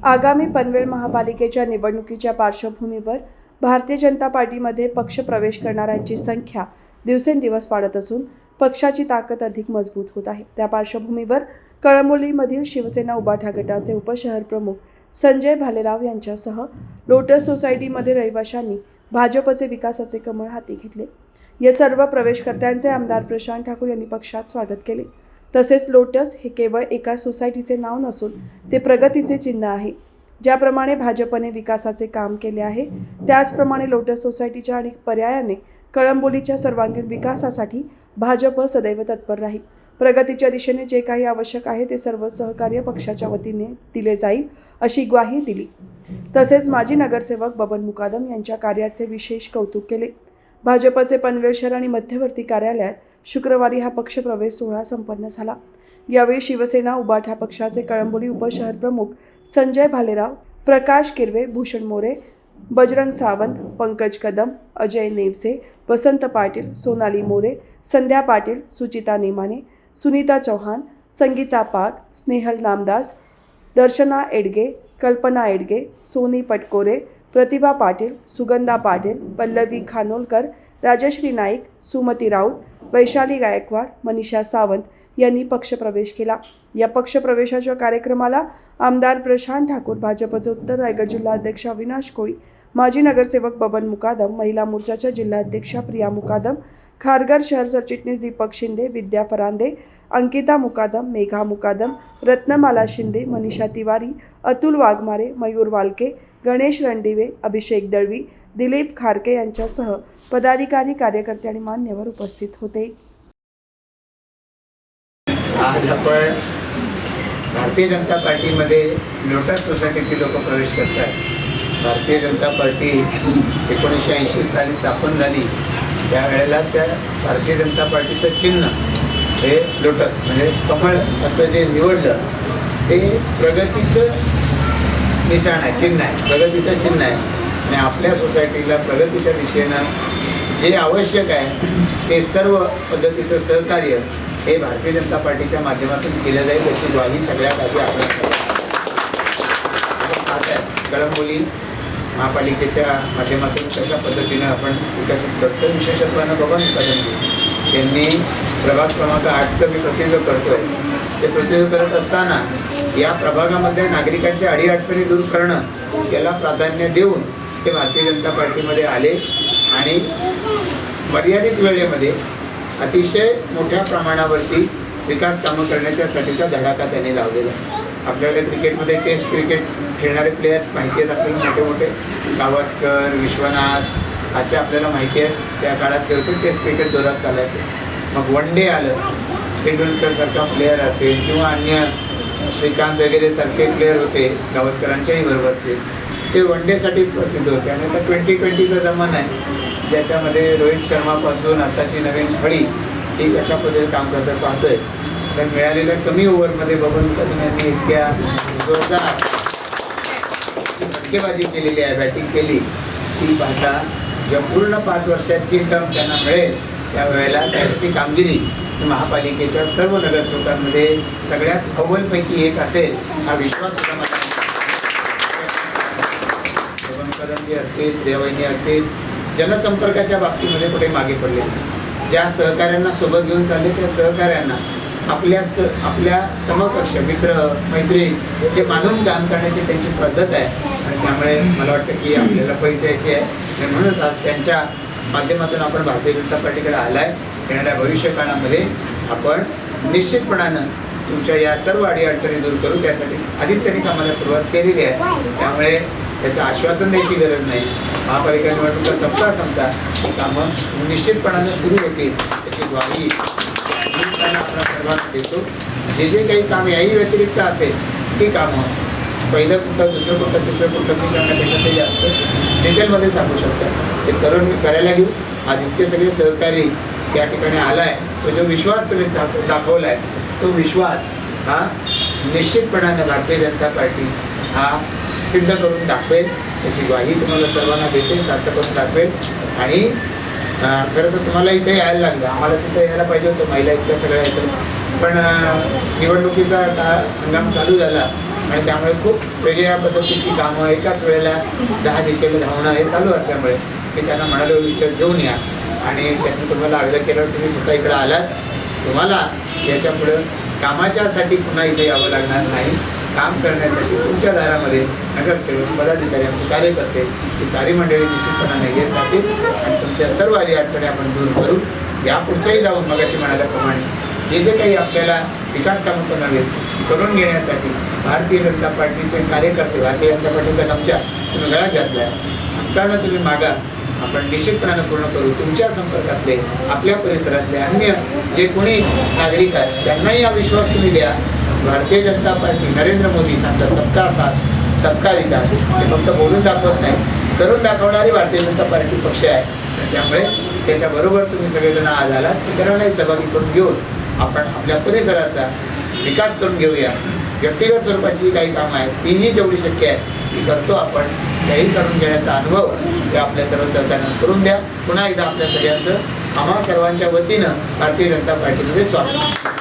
आगामी पनवेल महापालिकेच्या निवडणुकीच्या पार्श्वभूमीवर भारतीय जनता पार्टीमध्ये पक्ष प्रवेश करणाऱ्यांची संख्या दिवसेंदिवस वाढत असून पक्षाची ताकद अधिक मजबूत होत आहे। त्या पार्श्वभूमीवर कळंबोलीमधील शिवसेना उभाठा गटाचे उपशहर प्रमुख संजय भालेराव यांच्यासह लोटस सोसायटीमध्ये रहिवाशांनी भाजपचे विकासाचे कमळ हाती घेतले। या सर्व प्रवेशकर्त्यांचे आमदार प्रशांत ठाकूर यांनी पक्षात स्वागत केले। तसेच लोटस हे केवळ एका सोसायटीचे नाव नसून ते प्रगतीचे चिन्ह आहे। ज्याप्रमाणे भाजपने विकासाचे काम केले आहे त्याचप्रमाणे लोटस सोसायटीच्या आणि पर्यायाने कळंबोलीच्या सर्वांगीण विकासासाठी भाजप सदैव तत्पर राहील। प्रगतीच्या दिशेने जे काही आवश्यक आहे ते सर्व सहकार्य पक्षाच्या वतीने दिले जाईल अशी ग्वाही दिली। तसेच माजी नगरसेवक बबन मुकादम यांच्या कार्याचे विशेष कौतुक केले। भाजपचे पनवेल शहर आणि मध्यवर्ती कार्यालयात शुक्रवारी हा पक्ष प्रवेश सोहळा संपन्न झाला। यावेळी शिवसेना उभाठा पक्षाचे कळंबोली उपशहर प्रमुख संजय भालेराव, प्रकाश किरवे, भूषण मोरे, बजरंग सावंत, पंकज कदम, अजय नेवसे, वसंत पाटील, सोनाली मोरे, संध्या पाटील, सुचिता नेमाने, सुनीता चौहान, संगीता पाग, स्नेहल नामदास, दर्शना एडगे, कल्पना एडगे, सोनी पटकोरे, प्रतिभा पाटील, सुगंधा पाटील, पल्लवी खानोलकर, राजश्री नाईक, सुमती राऊत, वैशाली गायकवाड, मनीषा सावंत यांनी पक्षप्रवेश केला। या पक्षप्रवेशाच्या कार्यक्रमाला आमदार प्रशांत ठाकूर, भाजपचे उत्तर रायगड जिल्हाध्यक्ष अविनाश कोळी, माजी नगरसेवक बबन मुकादम, महिला मोर्चाच्या जिल्हाध्यक्षा प्रिया मुकादम, खारघर शहर सरचिटणीस दीपक शिंदे, विद्या फरांदे, अंकिता मुकादम, मेघा मुकादम, रत्नमाला शिंदे, मनीषा तिवारी, अतुल वाघमारे, मयूर वालके, गणेश रणदिवे, अभिषेक दळवी, दिलीप खारके यांच्यासह पदाधिकारी, कार्यकर्ते आणि मान्यवर उपस्थित होते। आज आपण भारतीय जनता पार्टीमध्ये लोटस सोसायटीतील लोक प्रवेश करत आहेत। भारतीय जनता पार्टी 1980 साली स्थापन झाली। त्यावेळेला त्या भारतीय जनता पार्टीचं चिन्ह हे लोटस म्हणजे कमळ असं जे निवडलं ते प्रगतीचं निशाण आहे, चिन्ह आहे, प्रगतीचं चिन्ह आहे। आणि आपल्या सोसायटीला प्रगतीच्या दिशेनं जे आवश्यक आहे ते सर्व पद्धतीचं सहकार्य हे भारतीय जनता पार्टीच्या माध्यमातून केलं जाईल याची ग्वाही सगळ्यात आधी आपण कळंबोली महापालिकेच्या माध्यमातून कशा पद्धतीनं आपण विकसित करतो। विशेषत्वानं बबन मुकादम यांनी प्रभाग क्रमांक 8चं मी प्रतिनिधित्व करतोय। ते प्रतिनिधित्व करत असताना या प्रभागामध्ये नागरिकांच्या अडीअडचणी दूर करणं याला प्राधान्य देऊन ते भारतीय जनता पार्टीमध्ये आले आणि मर्यादित वेळेमध्ये अतिशय मोठ्या प्रमाणावरती विकास कामं करण्याच्यासाठीचा धडाका त्यांनी लावलेला। आपल्याकडे क्रिकेटमध्ये टेस्ट क्रिकेट खेळणारे प्लेयर माहिती आहेत आपल्याला, मोठे मोठे गावस्कर, विश्वनाथ असे आपल्याला माहिती आहे। त्या काळात खेळतो टेस्ट क्रिकेट जोरात चालायचं। मग वन डे आलं, तेंडुलकरसारखा प्लेयर असेल किंवा अन्य श्रीकांत वगैरे सारखे प्लेयर होते गावस्करांच्याही बरोबरचे, ते वन डेसाठी प्रसिद्ध होते। आणि आता 2020चा जमाना आहे ज्याच्यामध्ये रोहित शर्मापासून आताची नवीन फळी ही कशा पद्धतीने काम करतात पाहतोय। तर मिळालेल्या कमी ओव्हरमध्ये बबन मुकादम यांनी इतक्या जोरदार फटकेबाजी केलेली आहे, बॅटिंग केली ती पाहता ज्या पूर्ण 5 वर्षाची टर्म त्यांना मिळेल त्यावेळेला त्यांची कामगिरी महापालिकेच्या सर्व नगरसेवकांमध्ये सगळ्यात अव्वलपैकी एक असेल हा विश्वास सुद्धा मला बबन मुकादम जी असतील, देवयानी असतील, जनसंपर्काच्या बाबतीमध्ये कुठे मागे पडले, ज्या सहकाऱ्यांना सोबत घेऊन चालले त्या सहकाऱ्यांना आपल्या समकक्ष मित्र मैत्रीण हे मानून काम करण्याची त्यांची पद्धत आहे। आणि त्यामुळे मला वाटतं की आपल्याला परिचयाची आहे आणि म्हणूनच आज त्यांच्या माध्यमातून आपण भारतीय जनता पार्टीकडे आलाय। येणाऱ्या भविष्य काळामध्ये आपण निश्चितपणानं तुमच्या या सर्व अडीअडचणी दूर करू, त्यासाठी आधीच त्यांनी कामाला सुरुवात केलेली आहे। त्यामुळे त्याचं आश्वासन द्यायची गरज नाही। महापालिका निवडणुका संपता कामं निश्चितपणानं सुरू होतील याची ग्वाही आपण सर्वांना देतो। जे काही काम याही व्यतिरिक्त असेल ती कामं पहिलं कुठं, दुसरं कुठं, तिसरं कुठं मी करण्यापेक्षा ते जास्त डिटेलमध्ये सांगू शकतात ते करून मी करायला घेऊ। आज इतके सगळे सहकारी त्या ठिकाणी आला आहे, तो जो विश्वास तुम्ही दाखवला आहे तो विश्वास हा निश्चितपणानं भारतीय जनता पार्टी हा सिद्ध करून दाखवेल याची ग्वाही तुम्हाला सर्वांना देते, सार्थ करून दाखवेल। आणि खरं तर तुम्हाला इथे यायला लागलं, आम्हाला तिथे यायला पाहिजे होतं, महिला इतक्या सगळ्या येतं, पण निवडणुकीचा हंगाम चालू झाला आणि त्यामुळे खूप वेगवेगळ्या पद्धतीची कामं एकाच वेळेला 10 दिशेला धावणं हे चालू असल्यामुळे मी त्यांना म्हणालो इथं घेऊन या आणि त्यांनी तुम्हाला आग्रह केल्यावर तुम्ही स्वतः इकडं आलात. तुम्हाला याच्यापुढं कामाच्यासाठी पुन्हा इथे यावं लागणार नाही. काम करण्यासाठी तुमच्या दारामध्ये नगरसेवक पदाधिकारी आमचे कार्यकर्ते ही सारी मंडळी निश्चितपणाने येत राहतील आणि तुमच्या सर्व अडचणी आपण दूर करू. यापुढच्याही जाऊन मगाशी म्हणाल्याप्रमाणे जे काही आपल्याला विकास कामं करून घेण्यासाठी भारतीय जनता पार्टीचे कार्यकर्ते भारतीय जनता पार्टीचा गमछा तुम्ही गळ्यात घातला आहे. आमच्यानं तुम्ही मागा, आपण निश्चितपणानं पूर्ण करू. तुमच्या संपर्कातले आपल्या परिसरातले अन्य जे कोणी नागरिक आहेत त्यांनाही हा विश्वास तुम्ही द्या. भारतीय जनता पार्टी नरेंद्र मोदी सांगतात सबका साथ सबका विकास, ते फक्त बोलून दाखवत नाही, करून दाखवणारी भारतीय जनता पार्टी पक्ष आहे. त्यामुळे त्याच्याबरोबर तुम्ही सगळेजण आज आलात इतरांनाही सहभागी करून घेऊन आपण आपल्या परिसराचा विकास करून घेऊया. व्यक्तिगत स्वरूपाची काही कामं आहेत तीही जेवढी शक्य आहे ती करतो आपण. त्याही करून घेण्याचा अनुभव ते आपल्या सर्व सहकार्यांना करून द्या. पुन्हा एकदा आपल्या सगळ्यांचं आम्हा सर्वांच्या वतीनं भारतीय जनता पार्टीमध्ये स्वागत.